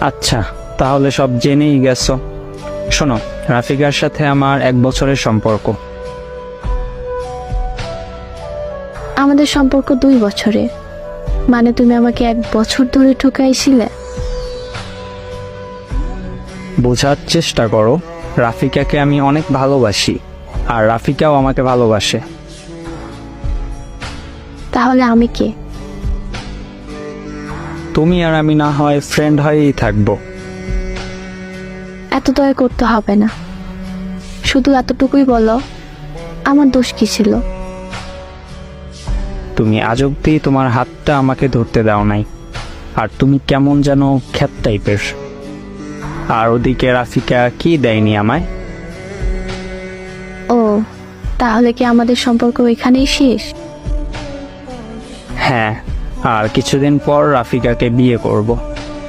আচ্ছা, তাহলে সব জেনেই গেছো। শোনো, রাফিকার সাথে আমার 1 বছরের সম্পর্ক। আমাদের সম্পর্ক 2 বছরে, মানে তুমি আমাকে 1 বছর ধরে ঠকাইছিলে? বোঝার চেষ্টা করো, রাফিকাকে আমি অনেক ভালোবাসি, আর রাফিকাও আমাকে ভালোবাসে। তাহলে আমি কে? তুমি আর আমি না হয় ফ্রেন্ড হয়েই থাকবো। এত দয়া করতে হবে না, শুধু এতটুকুই বলো, আমার দোষ কি ছিল? তুমি আজ অব্দি তোমার হাতটা আমাকে ধরতে দাও নাই, আর তুমি কেমন যেন খ্যাত টাইপের। আর ওদিকে রাফিকা কি দেয়নি আমায়? ও, তাহলে কি আমাদের সম্পর্ক এখানেই শেষ? হ্যাঁ, আর কিছুদিন পর রাফিকাকে বিয়ে করব।